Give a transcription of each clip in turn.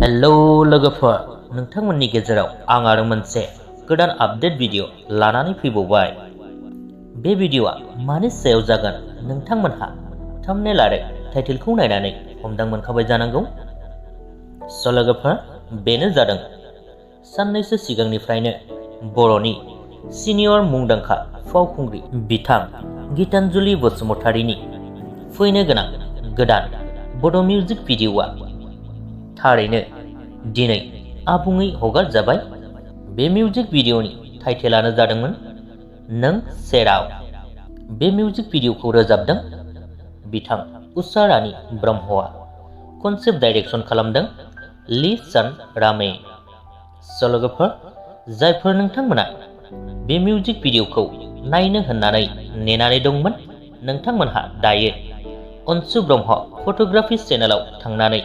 Hello लोगोफोर, नोंथांमोननि गेजेराव आं आरो मोनसे गोदान आपडेट भिडिअ लानानै फैबावबाय। बे भिडिअआ मानि सायाव जागोन नोंथांमोनहा थाम्बनेल आरो टाइटेलखौ नायनानै हमदां मोनखाबाय जानांगौ। स' लोगोफोर, बेनो जादों साननैसो सिगांनिफ्रायनो बर'नि सिनियर मुंदांखा फावखुंग्रि बिथां गितानजलि बसुमतारीनि फैनो गोनां गोदान बड' मिउजिक भिडिअआ थारैनो दिनै आबुङै हगारजाबाय। बे मिउजिक भिडिअनि टाइटेलानो जादोंमोन नों सेराव। बे मिउजिक भिडिअखौ रोजाबदों बिथां उषा रानी ब्रह्मआ, कनसेप्ट डाइरेक्सन खालामदों रामे। स' लोगोफोर, जायफोर नोंथांमोना बे मिउजिक भिडिअखौ नायनो होननानै नेनानै दंमोन, नोंथांमोनहा दायो अन्शु ब्रह्म फट'ग्राफि चेनेलाव थांनानै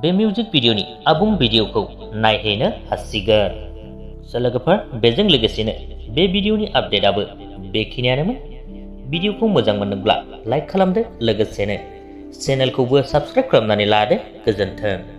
बे मिउजिक भिडिअनि आबुं भिडिअखौ नायहैनो हासिगोन। स' लोगोफोर, बेजों लोगोसेनो बे भिडिअनि आपडेटआबो बेखिनियानोमोन। भिडिअखौ मोजां मोनोब्ला लाइक खालामदो, लोगोसेनो चेनेलखौबो साबस्क्राइब खालामनानै लादो। गोजोन्थों।